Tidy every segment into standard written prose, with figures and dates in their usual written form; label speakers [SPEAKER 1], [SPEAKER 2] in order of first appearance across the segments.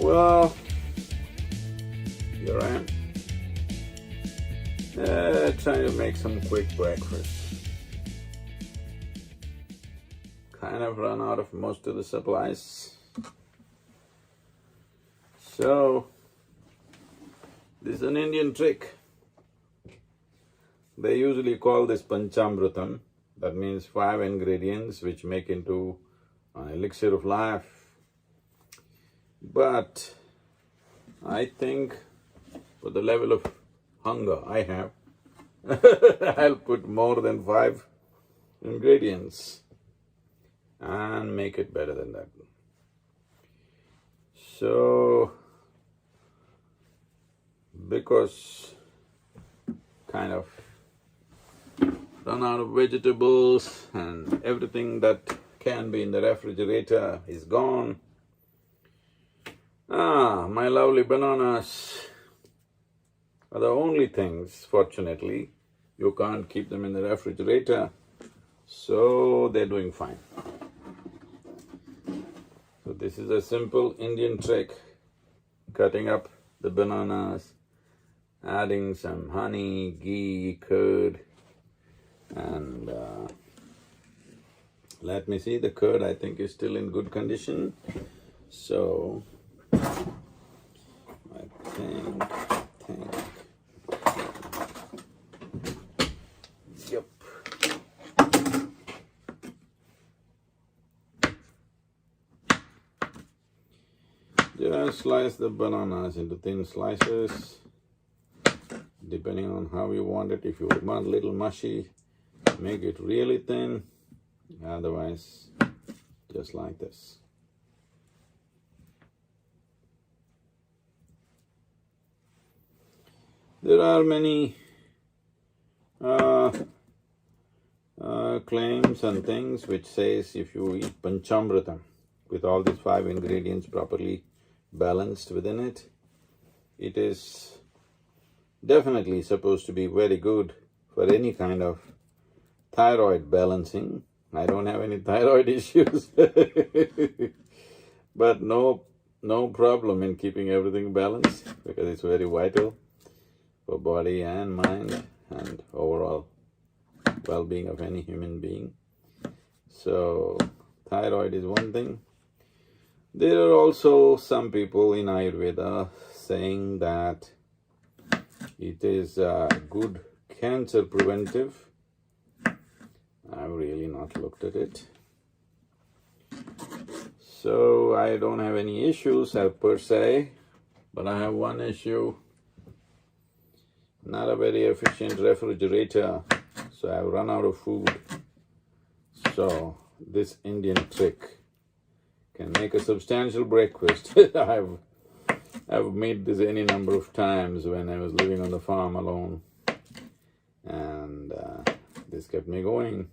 [SPEAKER 1] Well, here I am. Trying to make some quick breakfast. Kind of run out of most of the supplies. So, this is an Indian trick. They usually call this panchamritam. That means 5 ingredients which make into an elixir of life. But I think for the level of hunger I have, I'll put more than 5 ingredients and make it better than that. So, because kind of run out of vegetables and everything that can be in the refrigerator is gone. My lovely bananas are the only things, fortunately, you can't keep them in the refrigerator, so they're doing fine. So this is a simple Indian trick, cutting up the bananas, adding some honey, ghee, curd, and let me see, the curd I think is still in good condition. So, I think, yep. Just slice the bananas into thin slices, depending on how you want it. If you want a little mushy, make it really thin, otherwise just like this. There are many claims and things which says if you eat panchamritam with all these 5 ingredients properly balanced within it, it is definitely supposed to be very good for any kind of thyroid balancing. I don't have any thyroid issues, but no problem in keeping everything balanced, because it's very vital for body and mind and overall well-being of any human being. So, thyroid is one thing. There are also some people in Ayurveda saying that it is a good cancer preventive. I've really not looked at it. So, I don't have any issues per se, but I have one issue. Not a very efficient refrigerator, so I've run out of food. So, this Indian trick can make a substantial breakfast. I've made this any number of times when I was living on the farm alone, and this kept me going.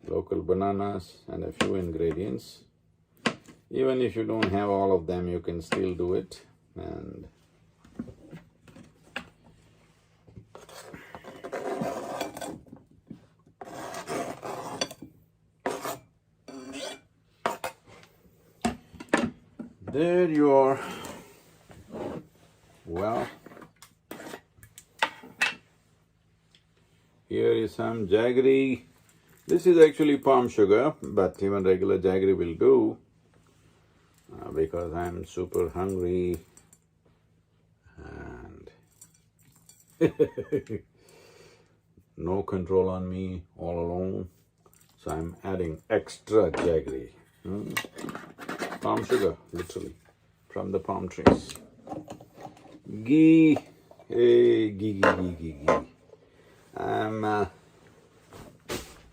[SPEAKER 1] Local bananas and a few ingredients. Even if you don't have all of them, you can still do it. And there you are. Well, here is some jaggery. This is actually palm sugar, but even regular jaggery will do, because I'm super hungry and no control on me, all alone, so I'm adding extra jaggery. Palm sugar, literally, from the palm trees. Ghee, hey, ghee. I'm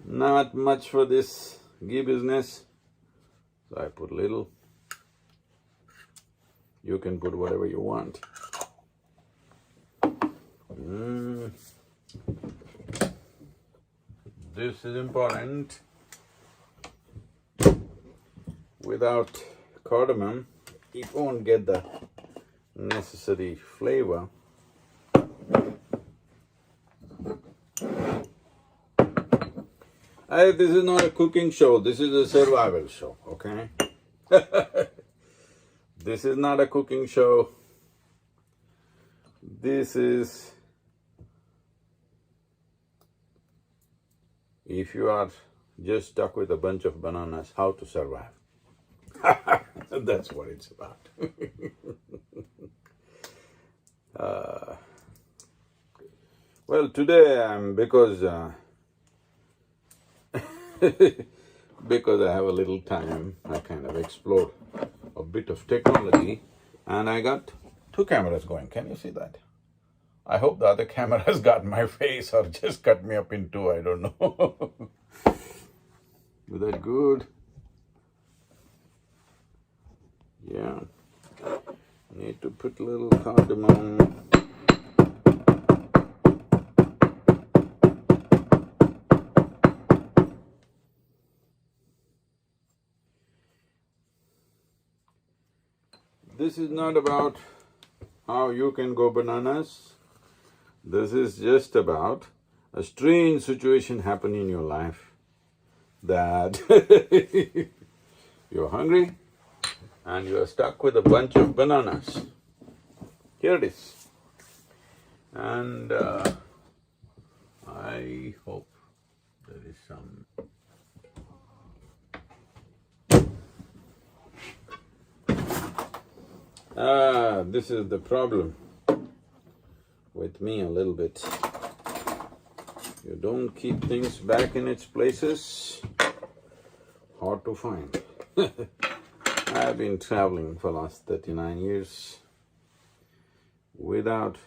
[SPEAKER 1] not much for this ghee business, so I put little. You can put whatever you want. This is important. Without cardamom, it won't get the necessary flavor. This is not a cooking show, this is a survival show, okay? This is not a cooking show. This is, if you are just stuck with a bunch of bananas, how to survive. That's what it's about. Well, today because because I have a little time, I kind of explored a bit of technology, and I got two cameras going. Can you see that? I hope the other camera has got my face or just cut me up in two, I don't know. Is that good? Yeah. Need to put a little cardamom. This is not about how you can go bananas. This is just about a strange situation happening in your life that you're hungry and you are stuck with a bunch of bananas. Here it is. And I hope there is some. This is the problem with me a little bit. You don't keep things back in its places, hard to find. I've been traveling for the last 39 years without.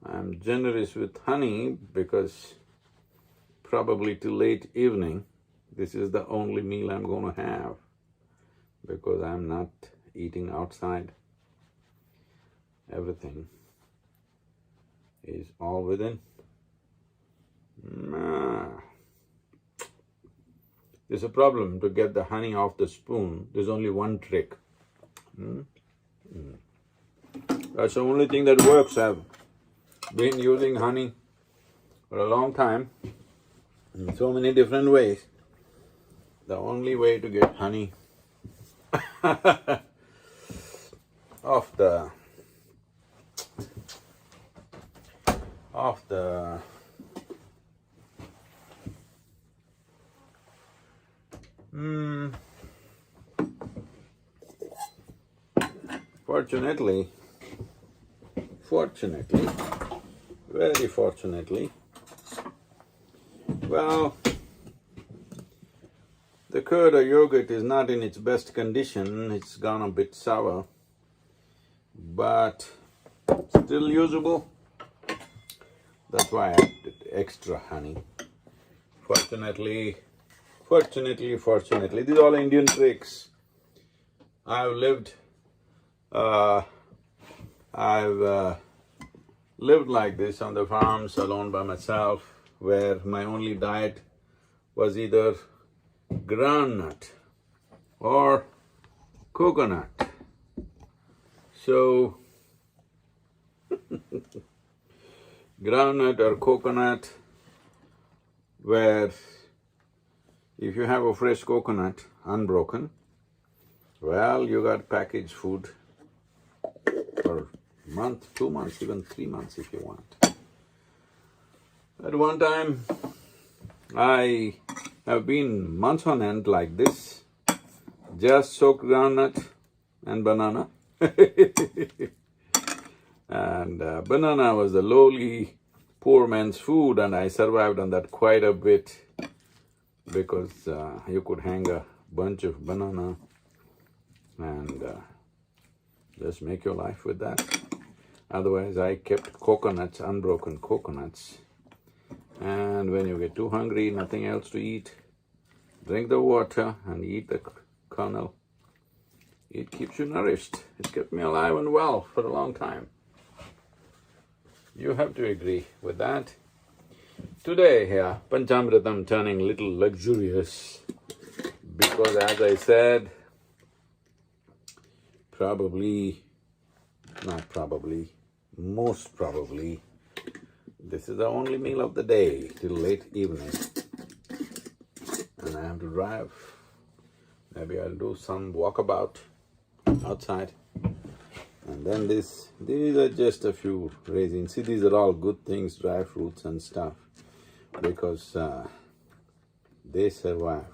[SPEAKER 1] I'm generous with honey because probably till late evening, this is the only meal I'm going to have because I'm not eating outside. Everything is all within. There's a problem to get the honey off the spoon. There's only one trick. That's the only thing that works. I've been using honey for a long time in so many different ways. The only way to get honey off the fortunately, very fortunately, well, the curd or yogurt is not in its best condition. It's gone a bit sour, but still usable. That's why I added extra honey. Fortunately, these are all Indian tricks. I've lived like this on the farms alone by myself, where my only diet was either groundnut or coconut. So, groundnut or coconut, where if you have a fresh coconut, unbroken, well, you got packaged food for a month, 2 months, even 3 months if you want. At one time, I have been months on end like this, just soaked groundnut and banana. And banana was the lowly poor man's food, and I survived on that quite a bit because you could hang a bunch of banana and just make your life with that. Otherwise, I kept coconuts, unbroken coconuts. And when you get too hungry, nothing else to eat, drink the water and eat the kernel. It keeps you nourished. It kept me alive and well for a long time. You have to agree with that. Today, here, Panchamritam turning little luxurious because, as I said, most probably, this is the only meal of the day till late evening. And I have to drive Maybe I'll do some walkabout outside. And then these are just a few raisins. See, these are all good things, dry fruits and stuff, because they survive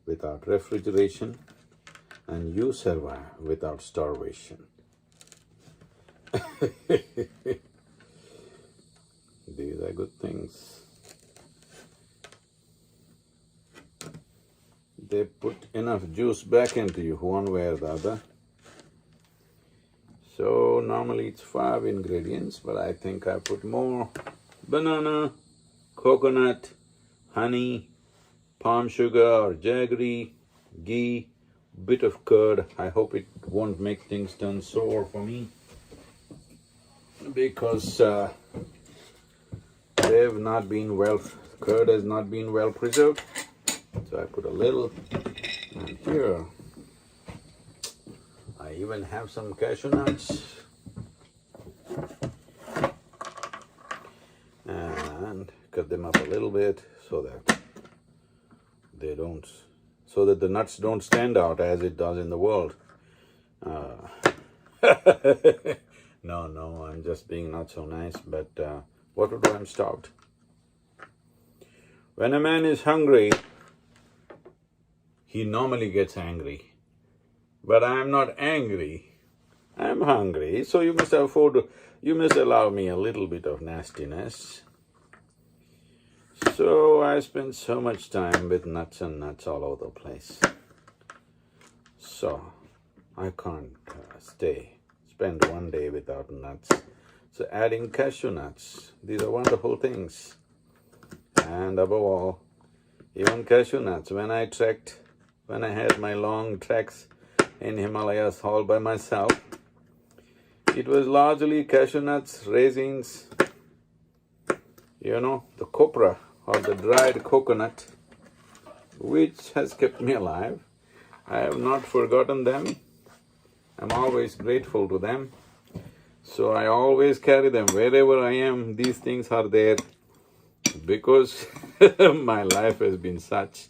[SPEAKER 1] without refrigeration and you survive without starvation. These are good things. They put enough juice back into you one way or the other. So normally it's 5 ingredients, but I think I put more. Banana, coconut, honey, palm sugar or jaggery, ghee, bit of curd. I hope it won't make things turn sour for me, because they've not been curd has not been well preserved. So I put a little, and here I even have some cashew nuts, and cut them up a little bit so that the nuts don't stand out as it does in the world. No, I'm just being not so nice, but what to do, I'm starved. When a man is hungry, he normally gets angry. But I'm not angry, I'm hungry, so you must allow me a little bit of nastiness. So I spend so much time with nuts and nuts all over the place. So I can't spend one day without nuts. So adding cashew nuts, these are wonderful things. And above all, even cashew nuts, when I had my long treks in Himalayas all by myself, it was largely cashew nuts, raisins, the copra or the dried coconut, which has kept me alive. I have not forgotten them. I'm always grateful to them. So I always carry them wherever I am. These things are there because my life has been such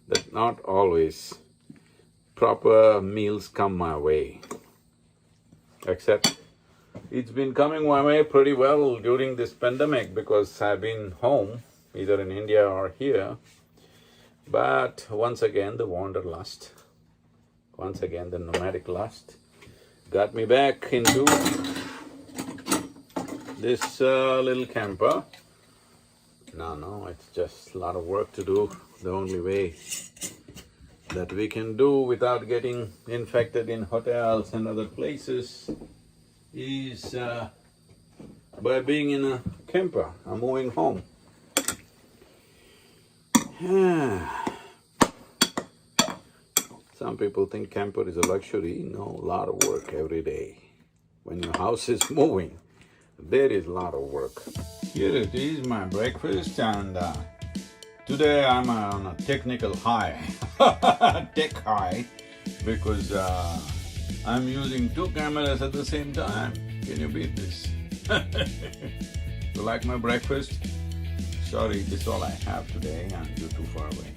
[SPEAKER 1] that not always proper meals come my way. Except it's been coming my way pretty well during this pandemic because I've been home, either in India or here. But once again, the wanderlust, once again, the nomadic lust got me back into this little camper. No, it's just a lot of work to do. The only way that we can do without getting infected in hotels and other places is by being in a camper, a moving home. Some people think camper is a luxury. No, a lot of work every day. When your house is moving, there is a lot of work. Here it is, my breakfast, and today I'm on a technical high, tech high, because I'm using 2 cameras at the same time. Can you beat this? You like my breakfast? Sorry, this is all I have today, and you're too far away.